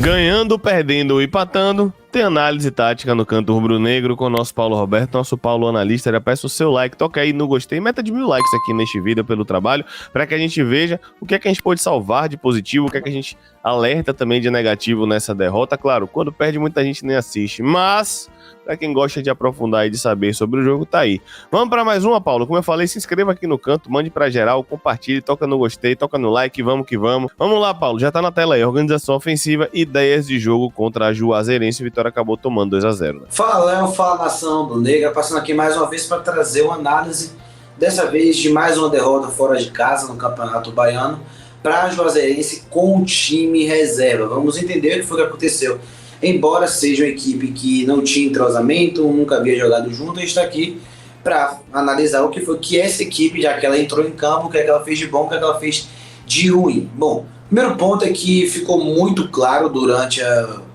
Ganhando, perdendo ou empatando, tem análise tática no canto rubro-negro com o nosso Paulo Roberto, nosso Paulo analista. Já peço o seu like, toca aí no gostei, meta de 1000 likes aqui neste vídeo pelo trabalho, para que a gente veja o que é que a gente pode salvar de positivo, o que é que a gente alerta também de negativo nessa derrota. Claro, quando perde muita gente nem assiste, mas para quem gosta de aprofundar e de saber sobre o jogo, tá aí. Vamos para mais uma, Paulo. Como eu falei, se inscreva aqui no canto, mande para geral, compartilhe, toca no gostei, toca no like, vamos que vamos. Vamos lá, Paulo, já tá na tela aí. Organização ofensiva, ideias de jogo contra a Juazeirense. Vitória acabou tomando 2-0. Né? Fala, Léo, fala nação do Negra, passando aqui mais uma vez para trazer uma análise, dessa vez de mais uma derrota fora de casa no Campeonato Baiano, para a Juazeirense com o time reserva. Vamos entender o que foi que aconteceu. Embora seja uma equipe que não tinha entrosamento, nunca havia jogado junto, a gente está aqui para analisar o que foi que essa equipe, já que ela entrou em campo, o que é que ela fez de bom, o que é que ela fez de ruim. Bom, o primeiro ponto é que ficou muito claro durante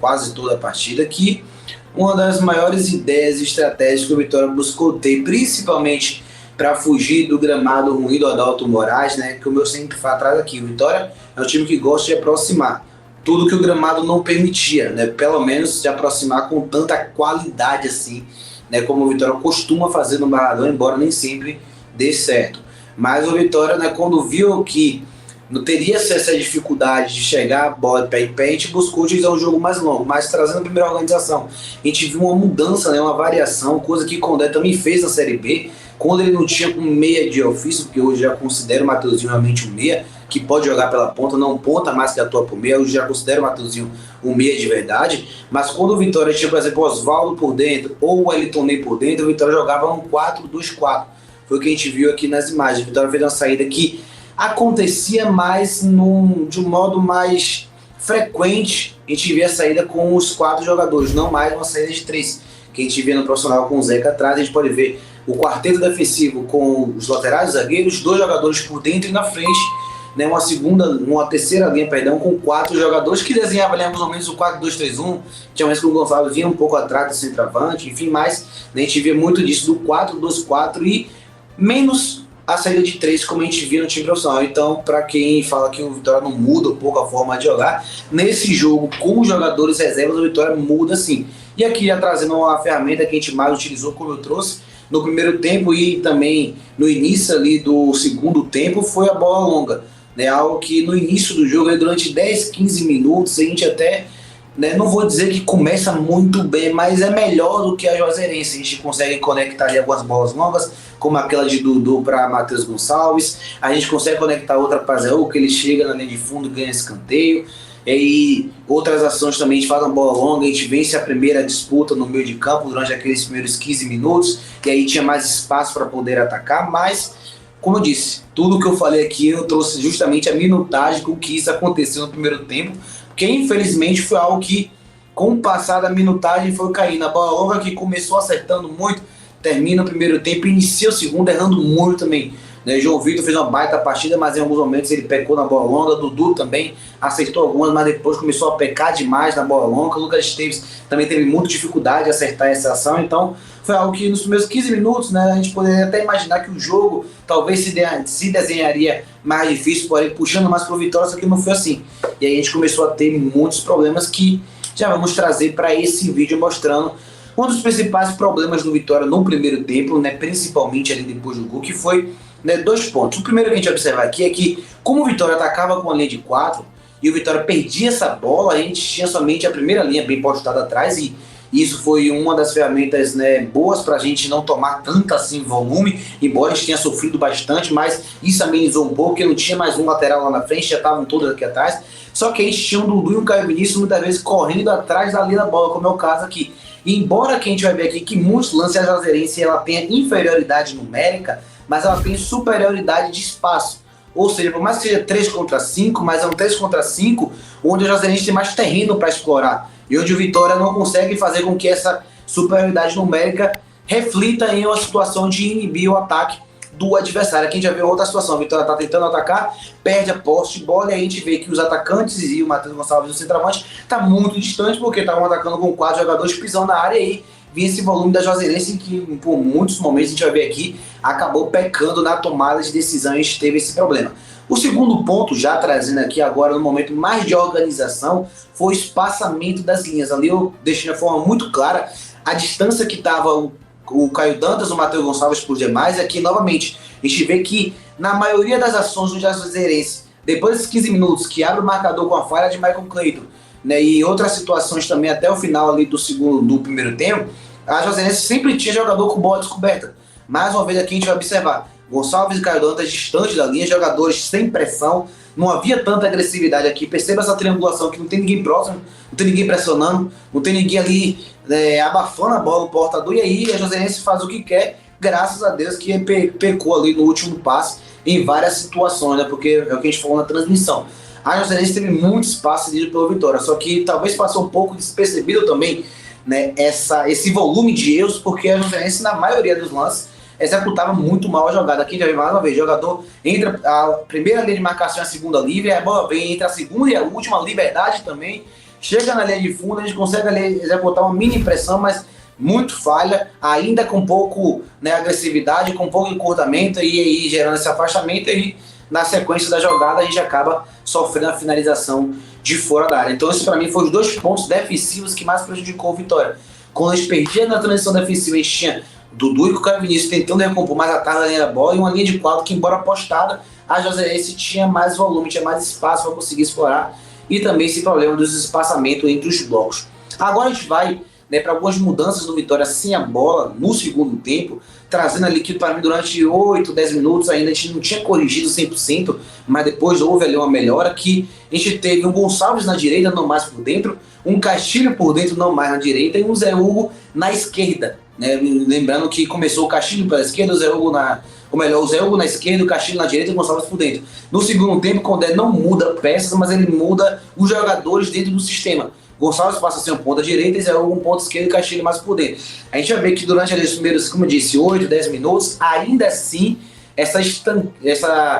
quase toda a partida que uma das maiores ideias e estratégias que o Vitória buscou ter, principalmente para fugir do gramado ruim do Adalto Moraes, né, que o meu sempre falo atrás aqui, o Vitória é um time que gosta de aproximar. Tudo que o gramado não permitia, né? Pelo menos se aproximar com tanta qualidade assim, né? Como o Vitória costuma fazer no Barradão, embora nem sempre dê certo. Mas o Vitória, né, quando viu que não teria essa dificuldade de chegar a bola pé em pé, a gente buscou utilizar um jogo mais longo, mas trazendo a primeira organização. A gente viu uma mudança, né, uma variação, coisa que o Condé também fez na Série B, quando ele não tinha um meia de ofício, porque hoje já considero o Mateuzinho realmente um meia, que pode jogar pela ponta, não ponta mais que atua por meia, eu já considero o Mateuzinho um meia de verdade, mas quando o Vitória tinha, por exemplo, o Oswaldo por dentro, ou o Wellington Ney por dentro, o Vitória jogava um 4-2-4, foi o que a gente viu aqui nas imagens. O Vitória fez uma saída que acontecia mais de um modo mais frequente, a gente via a saída com os 4 jogadores, não mais uma saída de 3, que a gente via no profissional com o Zeca atrás. A gente pode ver o quarteto defensivo com os laterais zagueiros, 2 jogadores por dentro e na frente, né, uma terceira linha, perdão, com 4 jogadores que desenhava ali mais ou menos o 4-2-3-1, tinha mais que o Gonçalo vinha um pouco atrás do centroavante, enfim, mas a gente vê muito disso do 4-2-4 e menos a saída de 3, como a gente via no time profissional. Então, para quem fala que o Vitória não muda um pouco a forma de jogar, nesse jogo com os jogadores reservas, o Vitória muda sim. E aqui já trazendo uma ferramenta que a gente mais utilizou, como eu trouxe no primeiro tempo e também no início ali do segundo tempo, foi a bola longa. Né, algo que no início do jogo, durante 10, 15 minutos, a gente até, né, não vou dizer que começa muito bem, mas é melhor do que a Juazeirense. A gente consegue conectar ali algumas bolas longas, como aquela de Dudu para Matheus Gonçalves, a gente consegue conectar outra para Zé Hugo, que ele chega na linha de fundo e ganha escanteio, e outras ações também, a gente faz uma bola longa, a gente vence a primeira disputa no meio de campo durante aqueles primeiros 15 minutos, e aí tinha mais espaço para poder atacar, mas como eu disse, tudo que eu falei aqui eu trouxe justamente a minutagem com que isso aconteceu no primeiro tempo, porque infelizmente foi algo que, com o passar da minutagem, foi caindo. A bola longa que começou acertando muito, termina o primeiro tempo e inicia o segundo errando muito também. Né? João Vitor fez uma baita partida, mas em alguns momentos ele pecou na bola longa. Dudu também acertou algumas, mas depois começou a pecar demais na bola longa. O Lucas Esteves também teve muita dificuldade de acertar essa ação, então foi algo que nos primeiros 15 minutos, né, a gente poderia até imaginar que o jogo talvez se desenharia mais difícil, porém puxando mais para o Vitória, só que não foi assim. E aí a gente começou a ter muitos problemas que já vamos trazer para esse vídeo, mostrando um dos principais problemas do Vitória no primeiro tempo, né, principalmente ali depois do gol, que foi, né, 2 pontos. O primeiro que a gente observa aqui é que, como o Vitória atacava com a linha de 4 e o Vitória perdia essa bola, a gente tinha somente a primeira linha bem postada atrás, e isso foi uma das ferramentas, né, boas para a gente não tomar tanto assim volume, embora a gente tenha sofrido bastante, mas isso amenizou um pouco, porque não tinha mais um lateral lá na frente, já estavam todos aqui atrás. Só que a gente tinha um Dudu e um Caio Vinícius muitas vezes correndo atrás da linha da bola, como é o caso aqui. E embora que a gente vai ver aqui que muitos lances a Juazeirense ela tenha inferioridade numérica, mas ela tem superioridade de espaço. Ou seja, por mais que seja 3 contra 5, mas é um 3 contra 5 onde a Juazeirense tem mais terreno para explorar. E onde o Vitória não consegue fazer com que essa superioridade numérica reflita em uma situação de inibir o ataque do adversário. Aqui a gente já vê outra situação, a Vitória está tentando atacar, perde a posse de bola, e a gente vê que os atacantes e o Matheus Gonçalves, o centroavante, está muito distante, porque estavam atacando com 4 jogadores pisando na área, e aí vinha esse volume da Juazeirense que por muitos momentos a gente vai ver aqui, acabou pecando na tomada de decisão, e a gente teve esse problema. O segundo ponto, já trazendo aqui agora no momento mais de organização, foi o espaçamento das linhas. Ali eu deixei de forma muito clara a distância que estava o Caio Dantas, o Matheus Gonçalves por demais. Aqui, novamente, a gente vê que na maioria das ações do Juazeirense, depois desses 15 minutos, que abre o marcador com a falha de Michael Clayton, né, e outras situações também até o final ali do primeiro tempo, a Juazeirense sempre tinha jogador com bola descoberta. Mais uma vez aqui a gente vai observar Gonçalves e Caio Dantas distantes da linha, jogadores sem pressão, não havia tanta agressividade aqui. Perceba essa triangulação que não tem ninguém próximo, não tem ninguém pressionando, não tem ninguém ali abafando a bola no portador, e aí a Juazeirense faz o que quer, graças a Deus que pecou ali no último passe em várias situações, né? Porque é o que a gente falou na transmissão. A Juazeirense teve muito espaço cedido pela Vitória, só que talvez passou um pouco despercebido também, né, esse volume de erros, porque a Juazeirense, na maioria dos lances, executava muito mal a jogada. Aqui já vem mais uma vez, o jogador entra a primeira linha de marcação e a segunda livre, a bola vem entre a segunda e a última, liberdade também, chega na linha de fundo, a gente consegue ali executar uma mini pressão, mas muito falha, ainda com pouco, né, agressividade, com pouco encurtamento, e aí gerando esse afastamento, e na sequência da jogada a gente acaba sofrendo a finalização de fora da área. Então esse para mim foi os dois pontos defensivos que mais prejudicou o Vitória. Quando a gente perdia na transição defensiva, a gente tinha Dudu e o Caio Vinícius tentando recompor mais atrás da linha da bola, e uma linha de quadro que, embora postada, a Juazeirense tinha mais volume, tinha mais espaço para conseguir explorar, e também esse problema dos espaçamentos entre os blocos. Agora a gente vai, né, para algumas mudanças do Vitória sem a bola no segundo tempo, trazendo ali que para mim durante 8, 10 minutos ainda a gente não tinha corrigido 100%, mas depois houve ali uma melhora, que a gente teve um Gonçalves na direita, não mais por dentro, um Castilho por dentro, não mais na direita, e um Zé Hugo na esquerda. Né? Lembrando que começou o Castilho pela esquerda, o Zé Hugo na esquerda, o Castilho na direita e o Gonçalves por dentro. No segundo tempo, o Condé não muda peças, mas ele muda os jogadores dentro do sistema. Gonçalves passa a ser um ponta direita e Zé Hugo um ponta esquerda e Castilho mais por dentro. A gente vai ver que durante os primeiros, como eu disse, 8, 10 minutos, ainda assim, essa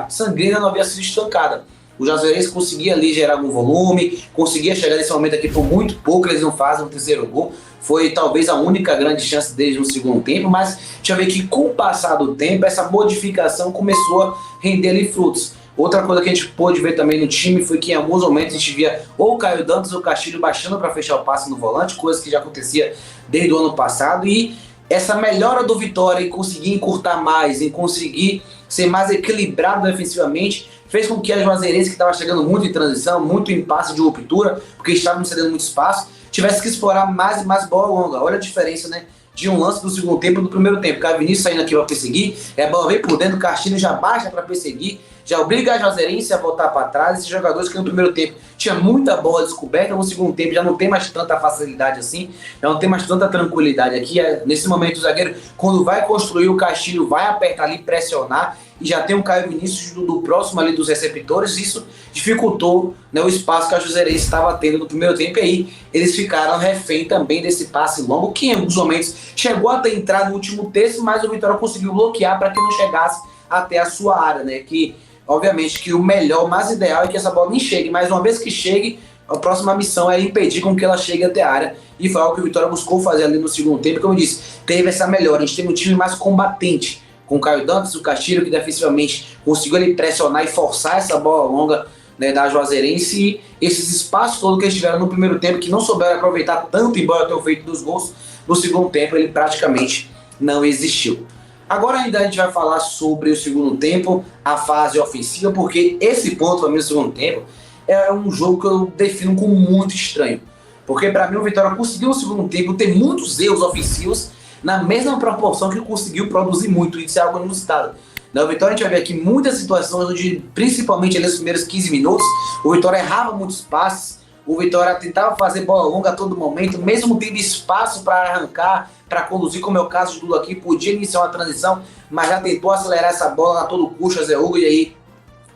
sangria não havia sido estancada. O Juazeirense conseguia ali gerar algum volume, conseguia chegar nesse momento aqui por muito pouco, eles não fazem o terceiro gol. Foi talvez a única grande chance deles no segundo tempo, mas deixa eu ver que com o passar do tempo, essa modificação começou a render ali frutos. Outra coisa que a gente pôde ver também no time foi que em alguns momentos a gente via ou o Caio Dantas ou o Castilho baixando para fechar o passe no volante, coisa que já acontecia desde o ano passado, e essa melhora do Vitória em conseguir encurtar mais, em conseguir ser mais equilibrado defensivamente, fez com que a Juazeirense, que estava chegando muito em transição, muito em passe de ruptura, porque estavam cedendo muito espaço, tivesse que explorar mais e mais bola longa. Olha a diferença, né, de um lance do segundo tempo e do primeiro tempo. O Caio Vinícius saindo aqui para perseguir, a bola vem por dentro, o Castilho já baixa para perseguir, já obriga a Juazeirense a voltar para trás. Esses jogadores que no primeiro tempo tinha muita bola descoberta, no segundo tempo já não tem mais tanta facilidade assim, já não tem mais tanta tranquilidade aqui. Nesse momento o zagueiro, quando vai construir, o Castilho vai apertar ali, pressionar, e já tem um Caio Vinícius do próximo ali dos receptores. Isso dificultou, né, o espaço que a Juazeirense estava tendo no primeiro tempo, e aí eles ficaram refém também desse passe longo, que em alguns momentos chegou até entrar no último terço, mas o Vitória conseguiu bloquear para que não chegasse até a sua área, né, que obviamente que o melhor, o mais ideal é que essa bola nem chegue, mas uma vez que chegue, a próxima missão é impedir com que ela chegue até a área, e foi algo que o Vitória buscou fazer ali no segundo tempo. Como eu disse, teve essa melhora, a gente teve um time mais combatente, com o Caio Dantas, o Castilho, que defensivamente conseguiu ali pressionar e forçar essa bola longa, né, da Juazeirense, e esses espaços todos que eles tiveram no primeiro tempo, que não souberam aproveitar tanto, embora tenham feito dos gols, no segundo tempo ele praticamente não existiu. Agora ainda a gente vai falar sobre o segundo tempo, a fase ofensiva, porque esse ponto para mim no segundo tempo é um jogo que eu defino como muito estranho. Porque para mim o Vitória conseguiu no segundo tempo ter muitos erros ofensivos na mesma proporção que conseguiu produzir muito, isso é algo inusitado. Na Vitória a gente vai ver aqui muitas situações onde, principalmente nos primeiros 15 minutos, o Vitória errava muitos passes, o Vitória tentava fazer bola longa a todo momento, mesmo tendo espaço para arrancar, para conduzir, como é o caso de Dudu aqui, podia iniciar uma transição, mas já tentou acelerar essa bola a todo custo, a Zé Hugo, e aí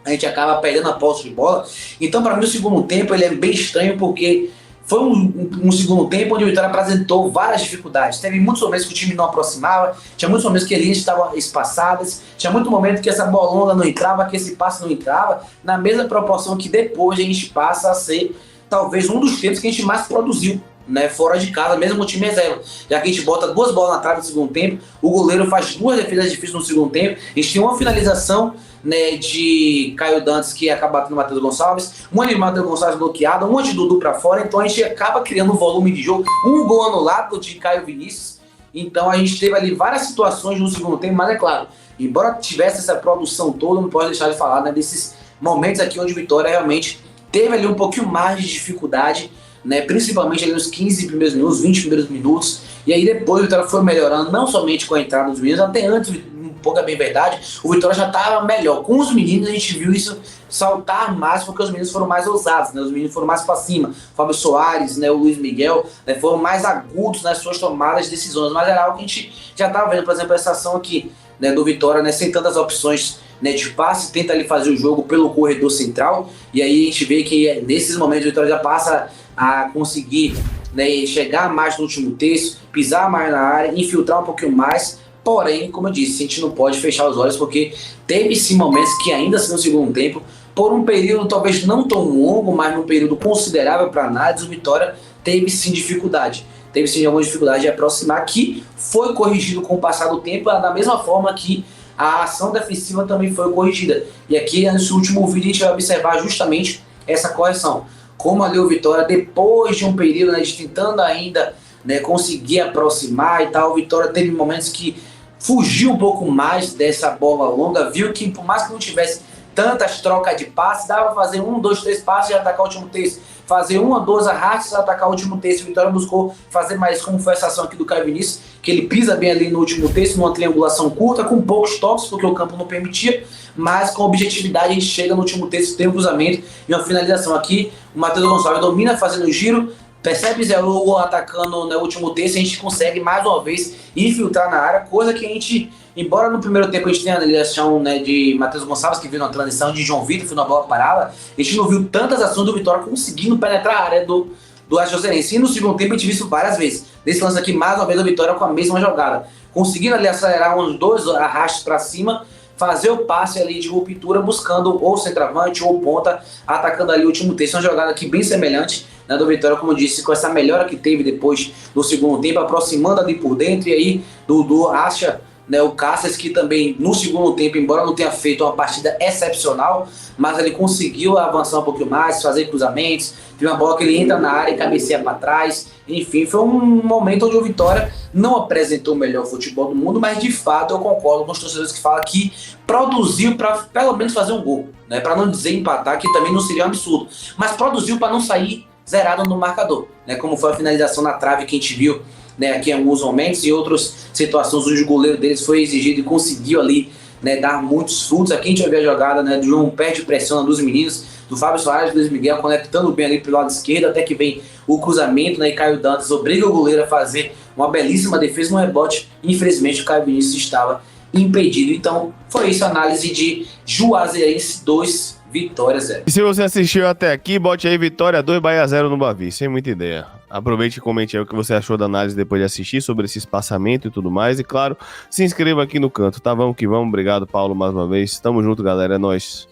a gente acaba perdendo a posse de bola. Então, para mim, o segundo tempo ele é bem estranho, porque foi um segundo tempo onde o Vitória apresentou várias dificuldades. Teve muitos momentos que o time não aproximava, tinha muitos momentos que as linhas estavam espaçadas, tinha muito momento que essa bola longa não entrava, que esse passe não entrava, na mesma proporção que depois a gente passa a ser talvez um dos tempos que a gente mais produziu né, fora de casa, mesmo com o time reserva. Já que a gente bota 2 bolas na trave no segundo tempo, o goleiro faz 2 defesas difíceis no segundo tempo, a gente tem uma finalização, né, de Caio Dantas que acaba batendo o Matheus Gonçalves, uma de Matheus Gonçalves bloqueada, uma de Dudu pra fora, então a gente acaba criando um volume de jogo, um gol anulado de Caio Vinícius, então a gente teve ali várias situações no segundo tempo, mas é claro, embora tivesse essa produção toda, não pode deixar de falar, né, desses momentos aqui onde o Vitória realmente teve ali um pouquinho mais de dificuldade, né, principalmente ali nos 15 primeiros minutos, 20 primeiros minutos, e aí depois o Vitória foi melhorando, não somente com a entrada dos meninos, até antes, um pouco é bem verdade, o Vitória já estava melhor. Com os meninos a gente viu isso saltar mais, porque os meninos foram mais ousados, né, os meninos foram mais para cima, o Fábio Soares, né, o Luiz Miguel, né, foram mais agudos nas suas tomadas de decisões, mas era algo que a gente já estava vendo, por exemplo, essa ação aqui, né, do Vitória, né, sem tantas opções, né, de passe, tenta ali fazer o jogo pelo corredor central, e aí a gente vê que nesses momentos o Vitória já passa a conseguir, né, chegar mais no último terço, pisar mais na área, infiltrar um pouquinho mais, porém, como eu disse, a gente não pode fechar os olhos, porque teve sim momentos que ainda assim no segundo tempo, por um período talvez não tão longo, mas num período considerável para análise, o Vitória teve sim dificuldade. Teve sim alguma dificuldade de aproximar, que foi corrigido com o passar do tempo, da mesma forma que a ação defensiva também foi corrigida. E aqui, nesse último vídeo, a gente vai observar justamente essa correção. Como ali o Vitória, depois de um período, né, de tentando ainda, né, conseguir aproximar e tal, o Vitória teve momentos que fugiu um pouco mais dessa bola longa, viu que por mais que não tivesse tantas trocas de passes, dava para fazer 1, 2, 3 passes e atacar o último terço. Fazer 1 a 2 arrastes e atacar o último terço. O Vitória buscou fazer mais, como foi essa ação aqui do Caio Vinícius, que ele pisa bem ali no último terço, numa triangulação curta, com poucos toques, porque o campo não permitia, mas com objetividade a gente chega no último terço, tem um cruzamento e uma finalização aqui. O Matheus Gonçalves domina fazendo o giro, percebe Zé Hugo atacando no último terço, a gente consegue mais uma vez infiltrar na área, coisa que a gente, embora no primeiro tempo a gente tenha a ligação, né, de Matheus Gonçalves, que viu na transição, de João Vitor, foi na bola parada, a gente não viu tantas ações do Vitória conseguindo penetrar a área do Juazeirense. E no segundo tempo a gente viu isso várias vezes. Nesse lance aqui, mais uma vez, a Vitória com a mesma jogada, conseguindo ali acelerar uns 2 arrastes para cima, fazer o passe ali de ruptura, buscando ou centroavante ou ponta, atacando ali o último terço. Uma jogada aqui bem semelhante, né, do Vitória, como eu disse, com essa melhora que teve depois do segundo tempo, aproximando ali por dentro, e aí Dudu acha, né, o Cáceres, que também no segundo tempo, embora não tenha feito uma partida excepcional, mas ele conseguiu avançar um pouquinho mais, fazer cruzamentos, tem uma bola que ele entra na área e cabeceia para trás, enfim, foi um momento onde o Vitória não apresentou o melhor futebol do mundo, mas de fato eu concordo com os torcedores que falam que produziu para pelo menos fazer um gol, né, para não dizer empatar, que também não seria um absurdo, mas produziu para não sair zerado no marcador, né, como foi a finalização na trave que a gente viu, né, aqui em alguns momentos, e outras situações onde o goleiro deles foi exigido e conseguiu ali, né, dar muitos frutos. Aqui a gente vai ver a jogada, né, do João perde pressão dos meninos, do Fábio Soares, do Luiz Miguel, conectando bem ali pelo lado esquerdo, até que vem o cruzamento, né, e Caio Dantas obriga o goleiro a fazer uma belíssima defesa no rebote. Infelizmente o Caio Vinícius estava impedido. Então foi isso, a análise de Juazeirense 2, Vitória 0. E se você assistiu até aqui, bote aí Vitória 2, Bahia 0 no Bavi, sem muita ideia. Aproveite e comente aí o que você achou da análise depois de assistir sobre esse espaçamento e tudo mais. E claro, se inscreva aqui no canto, tá? Vamos que vamos. Obrigado, Paulo, mais uma vez. Tamo junto, galera. É nóis.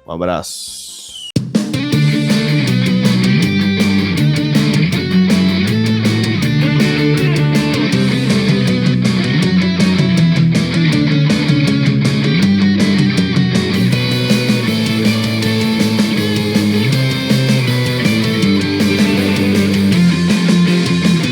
Um abraço.